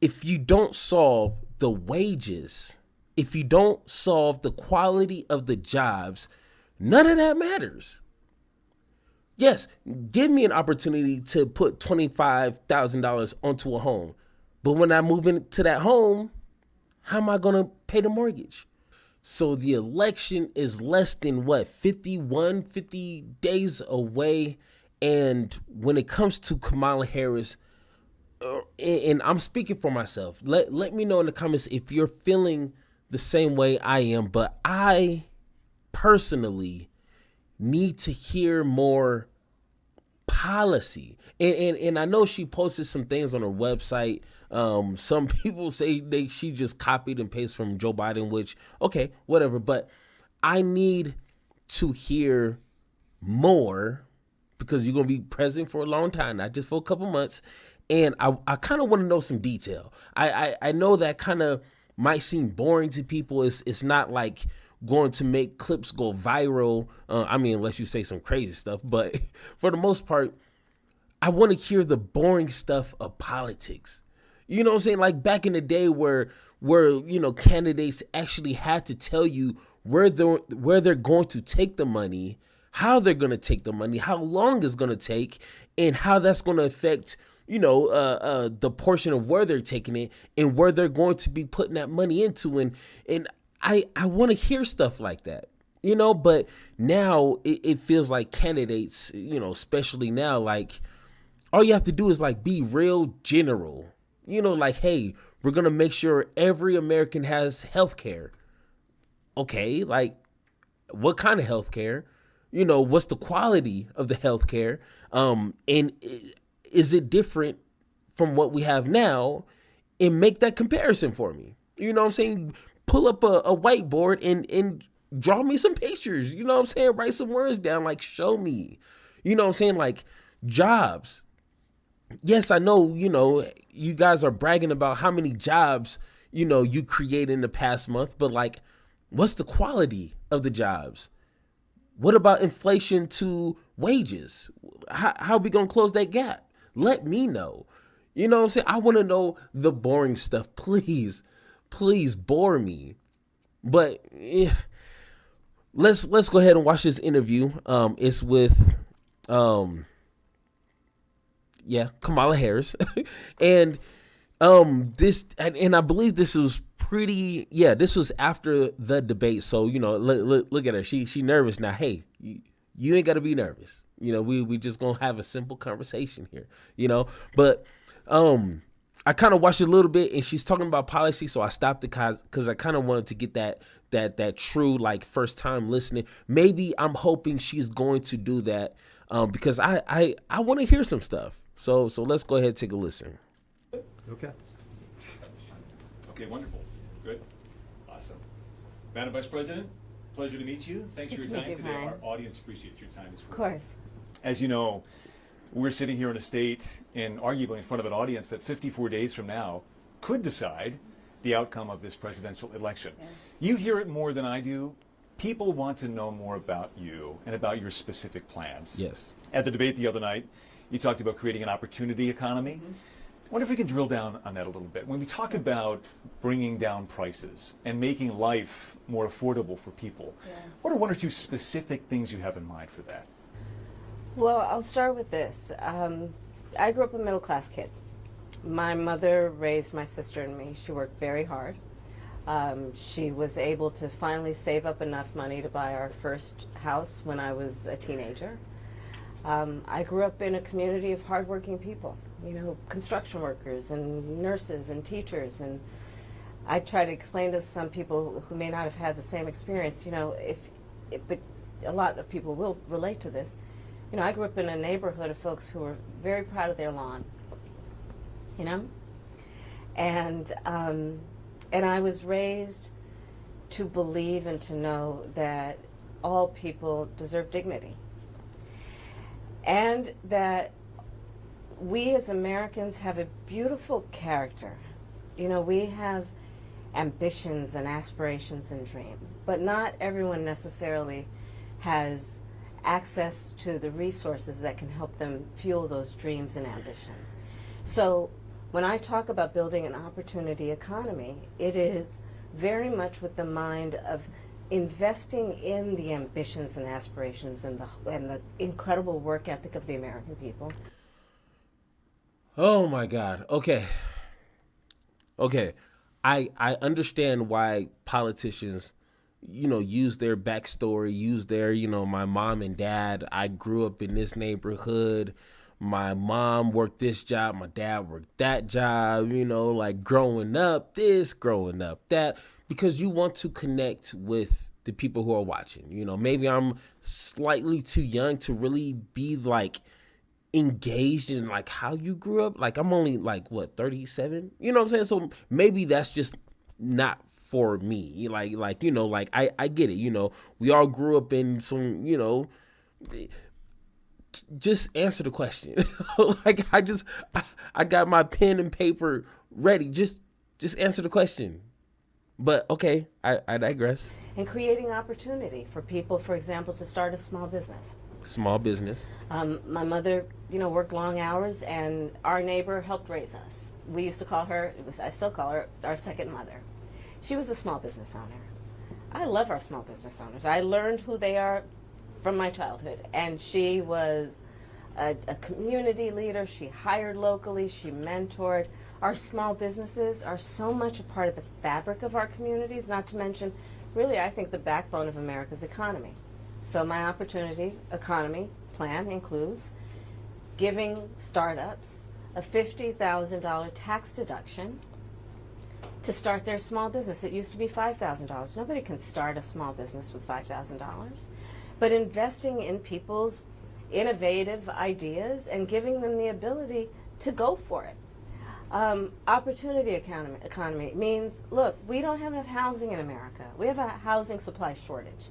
if you don't solve the wages, if you don't solve the quality of the jobs, none of that matters. Yes, give me an opportunity to put $25,000 onto a home. But when I move into that home, how am I going to pay the mortgage? So the election is less than 50 days away. And when it comes to Kamala Harris, and I'm speaking for myself, let me know in the comments if you're feeling the same way I am. But I personally need to hear more policy. And I know she posted some things on her website. Some people say she just copied and pasted from Joe Biden, which, okay, whatever. But I need to hear more because you're going to be president for a long time, not just for a couple months. And I kind of want to know some detail. I know that kind of might seem boring to people. It's not like going to make clips go viral. I mean, unless you say some crazy stuff. But for the most part, I want to hear the boring stuff of politics. You know what I'm saying? Like back in the day where candidates actually had to tell you where they're going to take the money, how they're going to take the money, how long it's going to take, and how that's going to affect the portion of where they're taking it and where they're going to be putting that money into. And I want to hear stuff like that, but now it feels like candidates, especially now, like all you have to do is like be real general, like, hey, we're going to make sure every American has health care. Okay. Like what kind of health care? What's the quality of the health care? And is it different from what we have now? And make that comparison for me. You know what I'm saying? Pull up a whiteboard and draw me some pictures. You know what I'm saying? Write some words down, like show me. You know what I'm saying? Like jobs. Yes, I know, you guys are bragging about how many jobs, you created in the past month, but like, what's the quality of the jobs? What about inflation to wages? How are we going to close that gap? Let me know. You know what I'm saying? I want to know the boring stuff. Please bore me. But let's go ahead and watch this interview. It's with Kamala Harris. And I believe this was this was after the debate. So, look at her. She nervous now. Hey, you ain't got to be nervous. We just going to have a simple conversation here, but I kind of watched a little bit and she's talking about policy. So I stopped it because I kind of wanted to get that true, like first time listening. Maybe I'm hoping she's going to do that because I want to hear some stuff. So let's go ahead and take a listen. Okay. Okay, wonderful. Good. Awesome. Madam Vice President, pleasure to meet you. Thanks for your time today. Our audience appreciates your time as well. Of course. As you know, we're sitting here in a state and arguably in front of an audience that 54 days from now could decide the outcome of this presidential election. Yeah. You hear it more than I do. People want to know more about you and about your specific plans. Yes. At the debate the other night, you talked about creating an opportunity economy. Mm-hmm. I wonder if we can drill down on that a little bit. When we talk about bringing down prices and making life more affordable for people, what are one or two specific things you have in mind for that? Well, I'll start with this. I grew up a middle-class kid. My mother raised my sister and me. She worked very hard. She was able to finally save up enough money to buy our first house when I was a teenager. I grew up in a community of hardworking people, construction workers and nurses and teachers. And I try to explain to some people who may not have had the same experience, but a lot of people will relate to this. I grew up in a neighborhood of folks who were very proud of their lawn, and I was raised to believe and to know that all people deserve dignity, and that we as Americans have a beautiful character. We have ambitions and aspirations and dreams, but not everyone necessarily has access to the resources that can help them fuel those dreams and ambitions. So When I talk about building an opportunity economy, it is very much with the mind of investing in the ambitions and aspirations and the incredible work ethic of the American people. Oh my God. Okay. Okay. I understand why politicians, use their backstory, use their, my mom and dad. I grew up in this neighborhood. My mom worked this job. My dad worked that job, like growing up this, growing up that, because you want to connect with the people who are watching. Maybe I'm slightly too young to really be like engaged in like how you grew up. Like I'm only like what 37. You know what I'm saying? So maybe that's just not for me. Like I get it. We all grew up in some. Just answer the question. Like I got my pen and paper ready. Just answer the question. But okay, I digress. And creating opportunity for people, for example, to start a small business. Small business. My mother, worked long hours, and our neighbor helped raise us. We used to call her, I still call her, our second mother. She was a small business owner. I love our small business owners. I learned who they are from my childhood, and she was a community leader. She hired locally. She mentored. Our small businesses are so much a part of the fabric of our communities, not to mention, really, I think, the backbone of America's economy. So my opportunity economy plan includes giving startups a $50,000 tax deduction to start their small business. It used to be $5,000. Nobody can start a small business with $5,000. But investing in people's innovative ideas and giving them the ability to go for it. Opportunity economy means, look, we don't have enough housing in America. We have a housing supply shortage.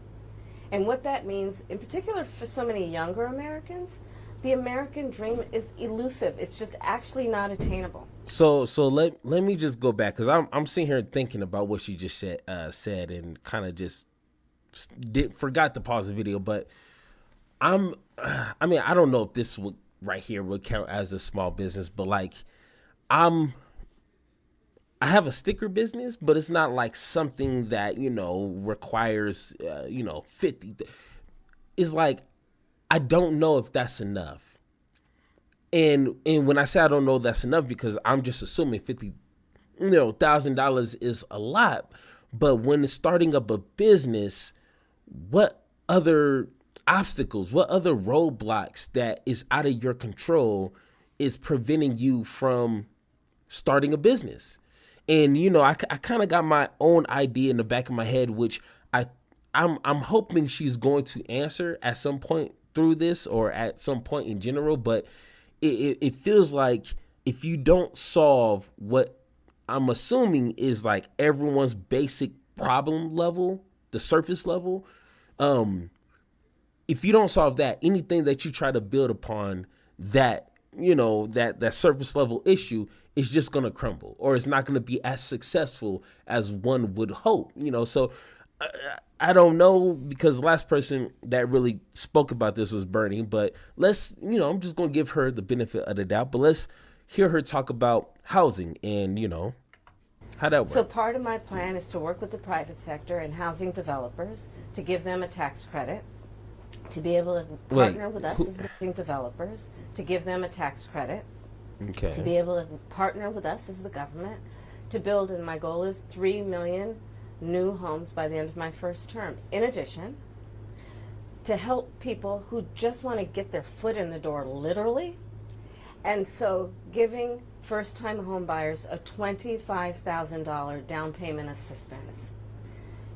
And what that means, in particular for so many younger Americans, the American dream is elusive. It's just actually not attainable. So let me just go back, because I'm sitting here thinking about what she just said and kind of just forgot to pause the video. But I don't know if this right here would count as a small business, but like I have a sticker business, but it's not like something that, requires, 50. It's like, I don't know if that's enough. And when I say I don't know if that's enough, because I'm just assuming $1,000 is a lot. But when it's starting up a business, what other obstacles, what other roadblocks that is out of your control is preventing you from starting a business? And, I kind of got my own idea in the back of my head, which I'm hoping she's going to answer at some point through this, or at some point in general. But it feels like if you don't solve what I'm assuming is like everyone's basic problem level, the surface level, if you don't solve that, anything that you try to build upon that, that surface level issue is just going to crumble, or it's not going to be as successful as one would hope, So I don't know, because the last person that really spoke about this was Bernie, but let's, I'm just going to give her the benefit of the doubt, but let's hear her talk about housing and, how that works. So part of my plan is to work with the private sector and housing developers to give them a tax credit, to be able to partner with us as housing developers, to give them a tax credit, to be able to partner with us as the government, to build, and my goal is 3 million new homes by the end of my first term. In addition, to help people who just want to get their foot in the door, literally. And so giving first-time home buyers a $25,000 down payment assistance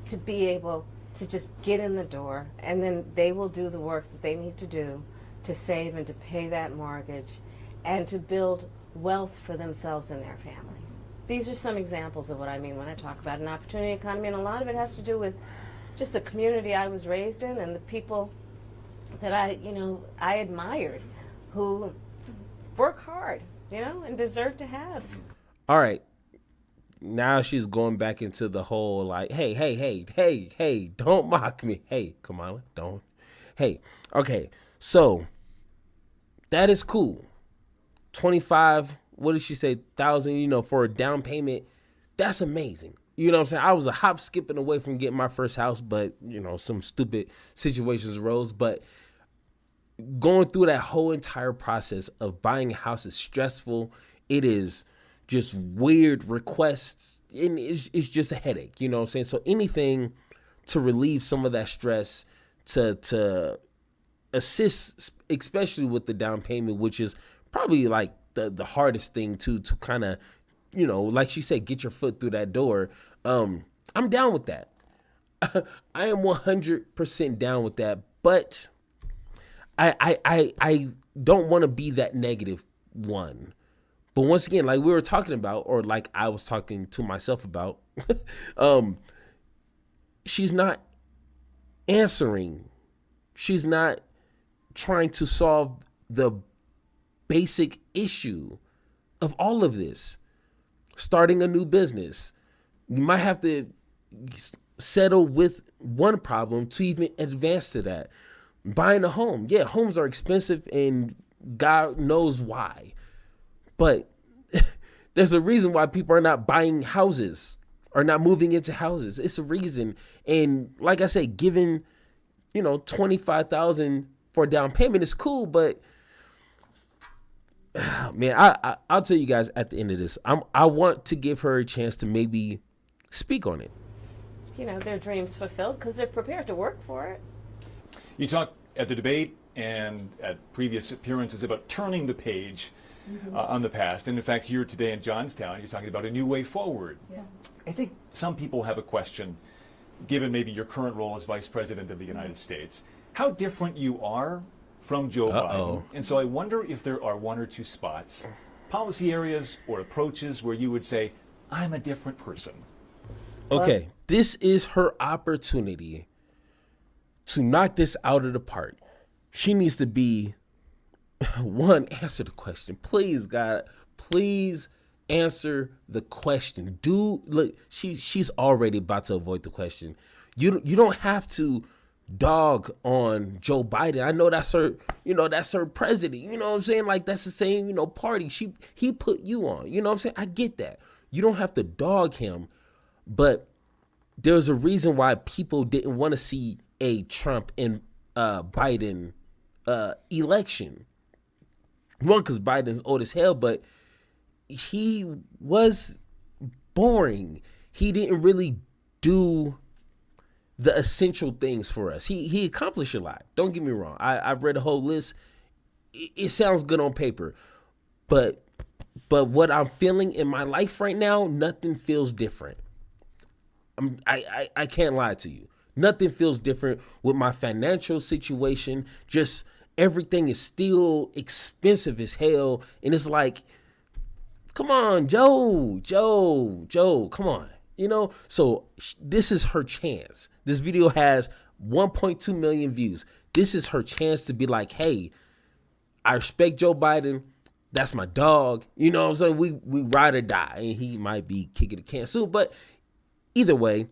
to be able to just get in the door, and then they will do the work that they need to do to save and to pay that mortgage and to build wealth for themselves and their family. These are some examples of what I mean when I talk about an opportunity economy, and a lot of it has to do with just the community I was raised in and the people that I admired, who work hard, and deserve to have. All right. Now she's going back into the whole like, hey, don't mock me. Hey, Kamala, don't. Hey, okay. So that is cool. 25, what did she say, 1,000, for a down payment. That's amazing. You know what I'm saying? I was a hop skipping away from getting my first house, but some stupid situations arose. But going through that whole entire process of buying a house is stressful. It is just weird requests, and it's just a headache. You know what I'm saying? So anything to relieve some of that stress, to assist, especially with the down payment, which is probably like the hardest thing to kind of, like she said, get your foot through that door. I'm down with that. I am 100% down with that, but I don't want to be that negative one. But once again, like we were talking about, or like I was talking to myself about, she's not answering. She's not trying to solve the basic issue of all of this. Starting a new business. You might have to settle with one problem to even advance to that. Buying a home. Yeah, homes are expensive and God knows why. But there's a reason why people are not buying houses or not moving into houses. It's a reason. And like I said, giving, $25,000 for a down payment is cool, but man, I'll tell you guys at the end of this, I want to give her a chance to maybe speak on it. Their dreams fulfilled because they're prepared to work for it. You talked at the debate and at previous appearances about turning the page on the past. And in fact, here today in Johnstown, you're talking about a new way forward. Yeah. I think some people have a question, given maybe your current role as Vice President of the United States, how different you are from Joe Biden. And so I wonder if there are one or two spots, policy areas or approaches where you would say, I'm a different person. Okay, this is her opportunity to knock this out of the park. She needs to be, one, answer the question. Please, God, please answer the question. Look, she's already about to avoid the question. You don't have to dog on Joe Biden. I know that's her president. You know what I'm saying? Like, that's the same, party he put you on. You know what I'm saying? I get that. You don't have to dog him, but there's a reason why people didn't want to see a Trump and Biden election. One, because Biden's old as hell, but he was boring. He didn't really do the essential things for us. He accomplished a lot. Don't get me wrong. I've read the whole list. It sounds good on paper, but what I'm feeling in my life right now, nothing feels different. I can't lie to you. Nothing feels different with my financial situation. Just everything is still expensive as hell. And it's like, come on, Joe, come on. So this is her chance. This video has 1.2 million views. This is her chance to be like, hey, I respect Joe Biden. That's my dog. You know what I'm saying? We ride or die. And he might be kicking the can soon. But either way,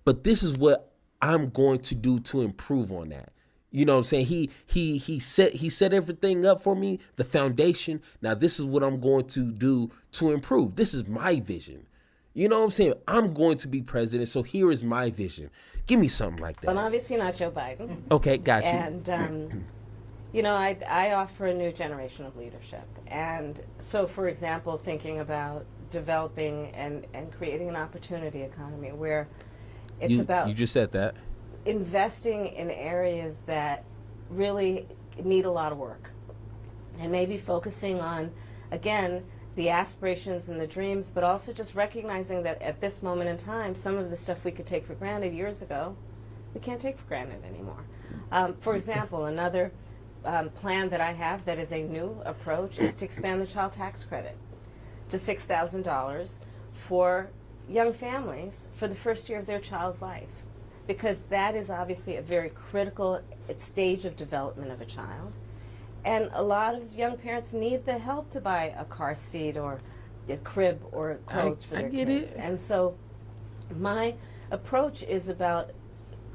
but this is what I'm going to do to improve on that. You know what I'm saying? He set everything up for me, the foundation. Now this is what I'm going to do to improve. This is my vision. You know what I'm saying? I'm going to be president, so here is my vision. Give me something like that. Well, obviously not Joe Biden. Okay, got you. And, I offer a new generation of leadership. And so, for example, thinking about developing and creating an opportunity economy where it's about... You just said that. Investing in areas that really need a lot of work. And maybe focusing on, again, the aspirations and the dreams, but also just recognizing that at this moment in time, some of the stuff we could take for granted years ago, we can't take for granted anymore. For example, another plan that I have that is a new approach is to expand the child tax credit to $6,000 for young families for the first year of their child's life, because that is obviously a very critical stage of development of a child. And a lot of young parents need the help to buy a car seat or a crib or clothes for their kids. And so my approach is about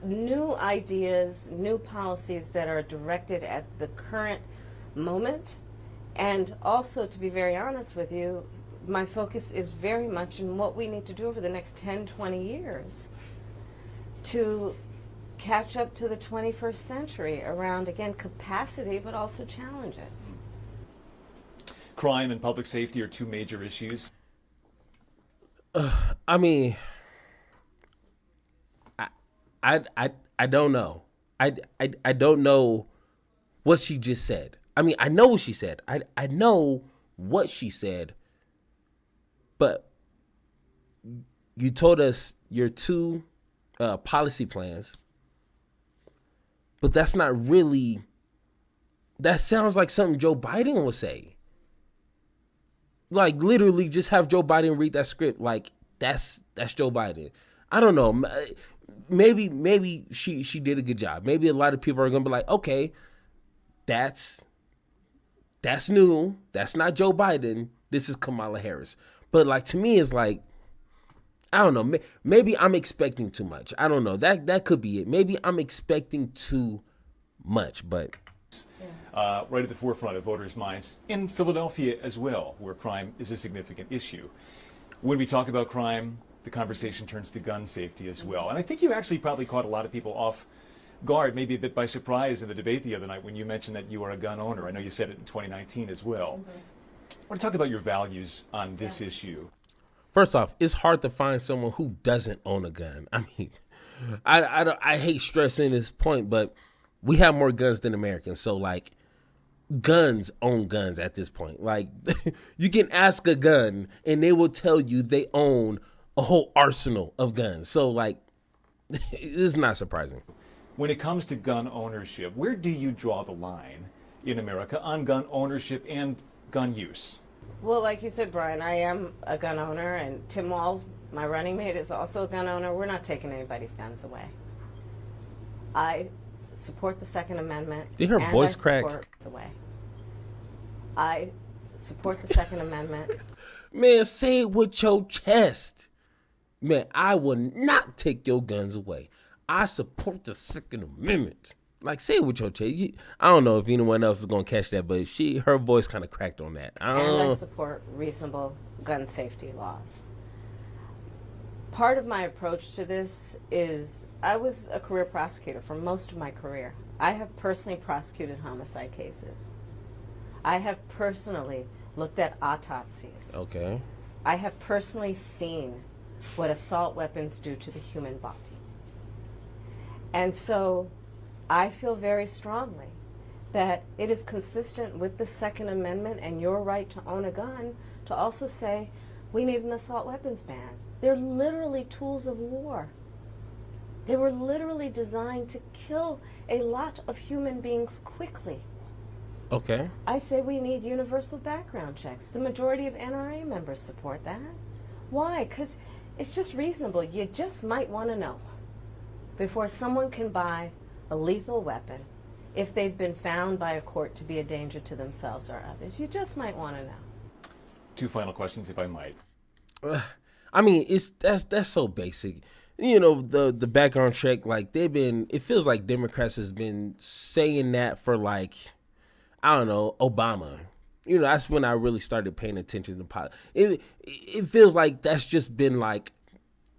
new ideas, new policies that are directed at the current moment And also, to be very honest with you, my focus is very much in what we need to do over the next 10, 20 years to catch up to the 21st century around, again, capacity, but also challenges. Crime and public safety are two major issues. I mean, I don't know. I don't know what she just said. I mean, I know what she said. I know what she said. But you told us your two policy plans. But that's not really, that sounds like something Joe Biden would say. Like, literally just have Joe Biden read that script. Like, that's Joe Biden. I don't know. Maybe she did a good job. Maybe a lot of people are gonna be like, okay, that's new. That's not Joe Biden. This is Kamala Harris. But like, to me, it's like, I don't know. Maybe I'm expecting too much. I don't know. That could be it. Maybe I'm expecting too much, but right at the forefront of voters' minds in Philadelphia as well, where crime is a significant issue. When we talk about crime, the conversation turns to gun safety as well. And I think you actually probably caught a lot of people off guard, maybe a bit by surprise in the debate the other night when you mentioned that you are a gun owner. I know you said it in 2019 as well. I want to talk about your values on this issue. First off, it's hard to find someone who doesn't own a gun. I mean, I hate stressing this point, but we have more guns than Americans. So, like, guns own guns at this point. Like, you can ask a gun, and they will tell you they own a whole arsenal of guns. So, like, it's not surprising. When it comes to gun ownership, where do you draw the line in America on gun ownership and gun use? Well, like you said, Brian, I am a gun owner, and Tim Walz, my running mate, is also a gun owner. We're not taking anybody's guns away. I support the Second Amendment. Did her voice crack? Away. I support the Second Amendment. Man, say it with your chest. Man, I will not take your guns away. I support the Second Amendment. Like, say it with your chest. I don't know if anyone else is gonna catch that, but her voice kind of cracked on that. And I support reasonable gun safety laws. Part of my approach to this is I was a career prosecutor for most of my career. I have personally prosecuted homicide cases. I have personally looked at autopsies. Okay. I have personally seen what assault weapons do to the human body. And so I feel very strongly that it is consistent with the Second Amendment and your right to own a gun to also say we need an assault weapons ban. They're literally tools of war. They were literally designed to kill a lot of human beings quickly. Okay. I say we need universal background checks. The majority of NRA members support that. Why? Because it's just reasonable. You just might want to know before someone can buy a lethal weapon if they've been found by a court to be a danger to themselves or others. You just might want to know. Two final questions, if I might. I mean, that's so basic. You know, the background check, like, it feels like Democrats has been saying that for, like, I don't know, Obama. You know, that's when I really started paying attention to politics. It feels like that's just been, like,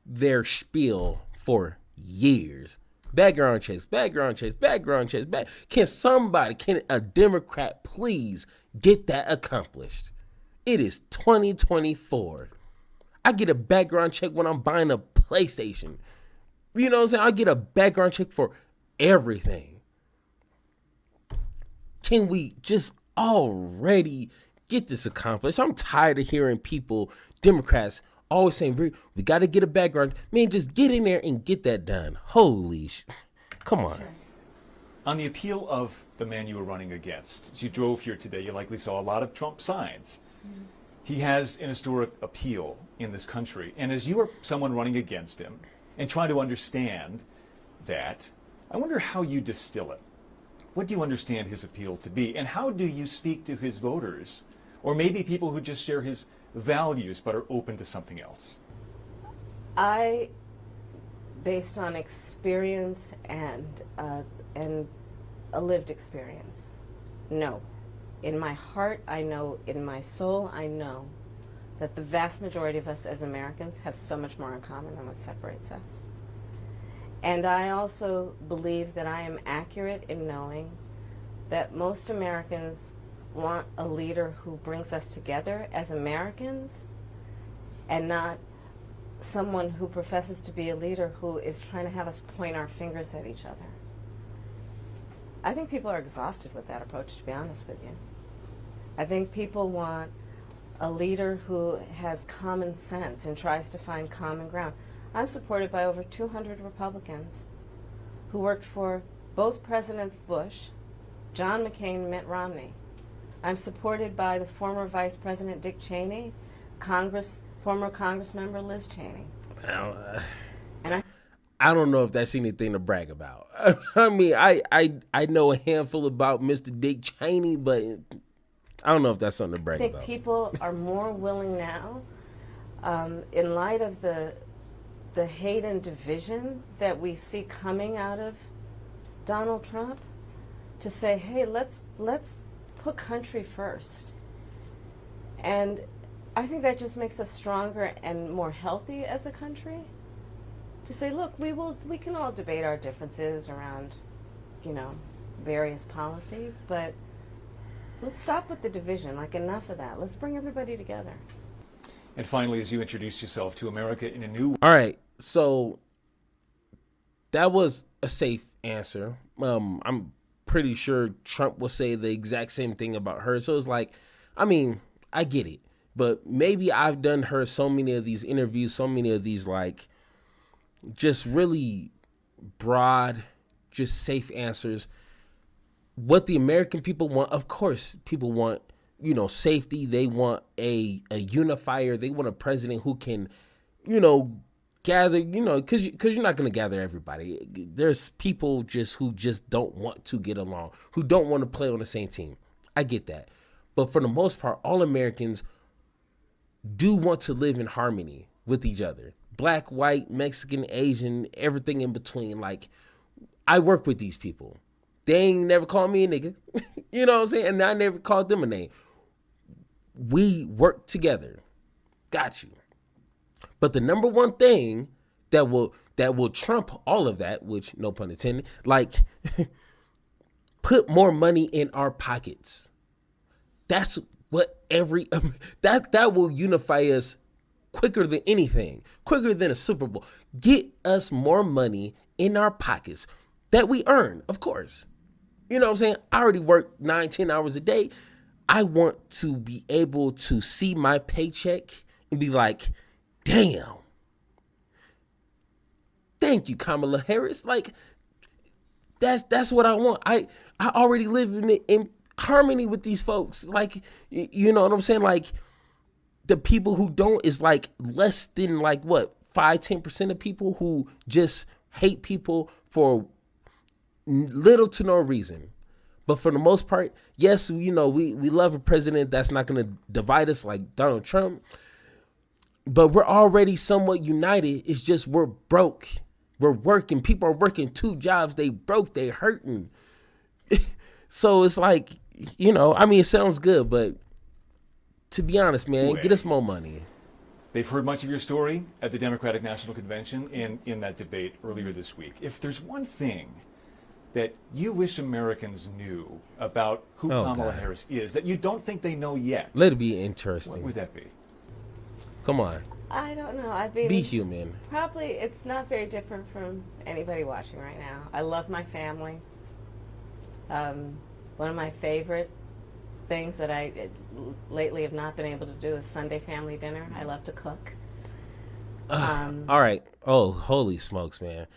their spiel for years. Background checks. Can a Democrat please get that accomplished? It is 2024. I get a background check when I'm buying a PlayStation. You know what I'm saying? I get a background check for everything. Can we just already get this accomplished? I'm tired of hearing people, Democrats, always saying, we got to get a background. Man, just get in there and get that done. Come on. On the appeal of the man you were running against, as you drove here today, you likely saw a lot of Trump signs. Mm-hmm. He has an historic appeal in this country. And as you are someone running against him and trying to understand that, I wonder how you distill it. What do you understand his appeal to be? And how do you speak to his voters? Or maybe people who just share his values but are open to something else? I, based on experience and a lived experience, no. in my heart, I know, in my soul, I know that the vast majority of us as Americans have so much more in common than what separates us. And I also believe that I am accurate in knowing that most Americans want a leader who brings us together as Americans and not someone who professes to be a leader who is trying to have us point our fingers at each other. I think people are exhausted with that approach, to be honest with you. I think people want a leader who has common sense and tries to find common ground. I'm supported by over 200 Republicans who worked for both Presidents Bush, John McCain, and Mitt Romney. I'm supported by the former Vice President Dick Cheney, former Congress member Liz Cheney. And I don't know if that's anything to brag about. I mean, I know a handful about Mr. Dick Cheney, but I don't know if that's something to brag I think about. people are more willing now, in light of the hate and division that we see coming out of Donald Trump, to say, hey, let's put country first. And I think that just makes us stronger and more healthy as a country. To say, look, we can all debate our differences around, various policies, but let's stop with the division. Like, enough of that. Let's bring everybody together. And finally, as you introduce yourself to America in a new way. All right, so that was a safe answer. I'm pretty sure Trump will say the exact same thing about her. So it's like, I mean, I get it. But maybe I've done her so many of these interviews, so many of these, like, just really broad, just safe answers. What the American people want, of course, people want, safety. They want a unifier. They want a president who can, gather, because you're not going to gather everybody. There's people who just don't want to get along, who don't want to play on the same team. I get that. But for the most part, all Americans do want to live in harmony with each other. Black, white, Mexican, Asian, everything in between. Like, I work with these people. They ain't never called me a nigga. You know what I'm saying? And I never called them a name. We work together. Got you. But the number one thing that will trump all of that, which, no pun intended, like, put more money in our pockets. That's what that will unify us quicker than anything, quicker than a Super Bowl. Get us more money in our pockets that we earn, of course. You know what I'm saying? I already work 9-10 hours a day. I want to be able to see my paycheck and be like, damn. Thank you, Kamala Harris. Like, that's what I want. I already live in harmony with these folks. Like, you know what I'm saying? Like, the people who don't is like less than, like, what, 5-10% of people who just hate people for little to no reason. But for the most part, yes, we love a president that's not going to divide us like Donald Trump. But we're already somewhat united. It's just we're broke. We're working. People are working 2 jobs. They broke. They hurting. So it's like, it sounds good, but to be honest, man, get us more money. They've heard much of your story at the Democratic National Convention and in that debate earlier this week. If there's one thing that you wish Americans knew about who Kamala Harris is that you don't think they know yet, let it be interesting. What would that be? Come on. I don't know. Be human. Probably it's not very different from anybody watching right now. I love my family. One of my favorite things that I lately have not been able to do is Sunday family dinner. I love to cook. All right. Oh, holy smokes, man.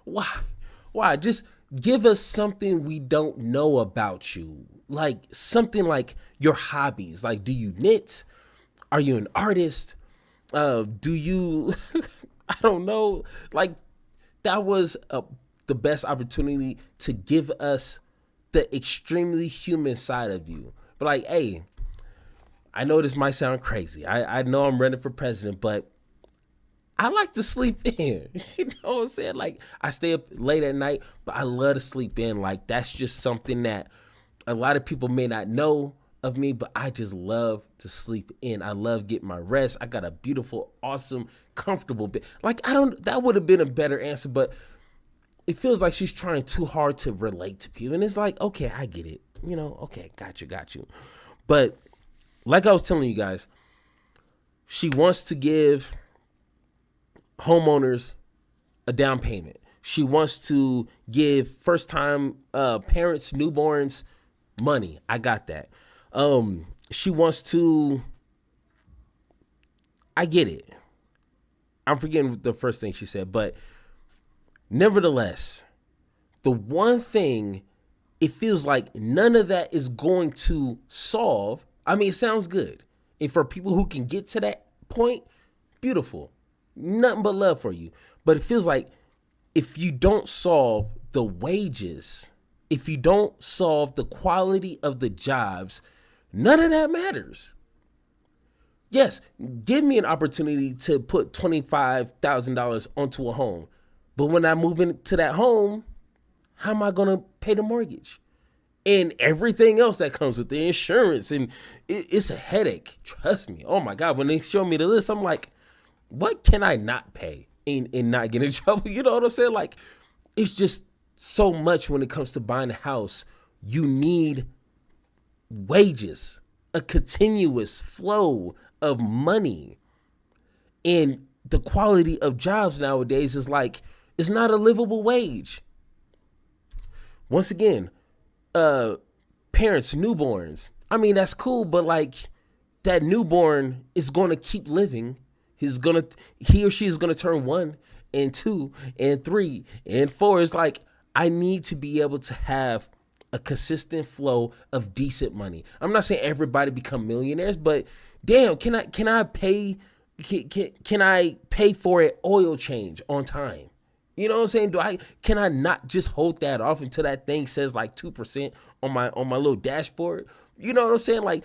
Why? Just give us something we don't know about you. Like, something like your hobbies. Like, do you knit? Are you an artist? Do you, I don't know. Like, that was the best opportunity to give us the extremely human side of you. But like, hey, I know this might sound crazy. I know I'm running for president, but I like to sleep in. You know what I'm saying? Like, I stay up late at night, but I love to sleep in. Like, that's just something that a lot of people may not know of me, but I just love to sleep in. I love getting my rest. I got a beautiful, awesome, comfortable bed. Like, that would have been a better answer, but it feels like she's trying too hard to relate to people. And it's like, okay, I get it. Okay, got you. But like I was telling you guys, she wants to give homeowners a down payment. She wants to give first-time parents, newborns, money. I got that. She wants to. I get it. I'm forgetting the first thing she said, but nevertheless, the one thing it feels like none of that is going to solve. I mean, it sounds good. And for people who can get to that point, beautiful. Nothing but love for you. But it feels like if you don't solve the wages, if you don't solve the quality of the jobs, none of that matters. Yes, give me an opportunity to put $25,000 onto a home. But when I move into that home, how am I going to pay the mortgage? And everything else that comes with the insurance. And it's a headache. Trust me. Oh, my God. When they show me the list, I'm like, what can I not pay and not get in trouble? You know what I'm saying? Like, it's just so much when it comes to buying a house. You need wages, a continuous flow of money. And the quality of jobs nowadays is like, it's not a livable wage. Once again, parents, newborns. I mean, that's cool, but like that newborn is going to keep living. He or she is going to turn 1 and 2 and 3 and 4. It's like, I need to be able to have a consistent flow of decent money. I'm not saying everybody become millionaires, but damn, can I pay for an oil change on time? You know what I'm saying? Can I not just hold that off until that thing says like 2% on my little dashboard? You know what I'm saying? Like,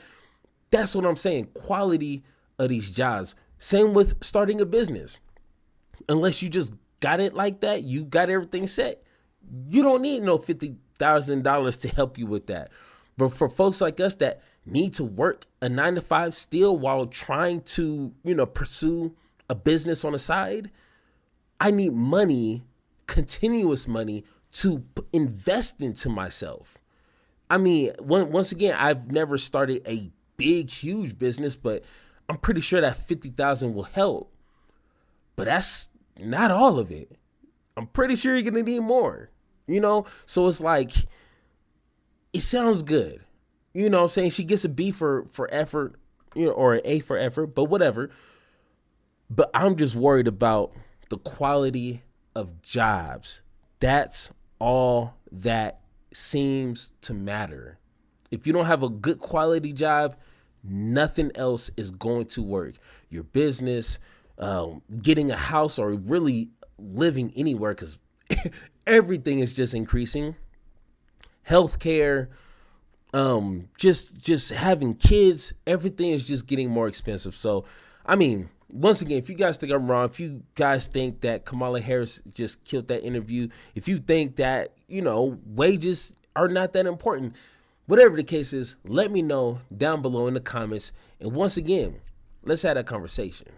that's what I'm saying. Quality of these jobs. Same with starting a business. Unless you just got it like that, you got everything set. You don't need no $50,000 to help you with that. But for folks like us that need to work a 9-to-5 still while trying to, pursue a business on the side, I need money, continuous money to invest into myself. I mean, once again, I've never started a big, huge business, but I'm pretty sure that $50,000 will help. But that's not all of it. I'm pretty sure you're going to need more, So it's like, it sounds good. You know what I'm saying? She gets a B for effort, or an A for effort, but whatever. But I'm just worried about the quality of jobs. That's all that seems to matter. If you don't have a good quality job, nothing else is going to work. Your business, getting a house, or really living anywhere, because everything is just increasing. Healthcare, just having kids, everything is just getting more expensive. So, I mean, once again, if you guys think I'm wrong, if you guys think that Kamala Harris just killed that interview, if you think that, wages are not that important, whatever the case is, let me know down below in the comments. And once again, let's have that conversation.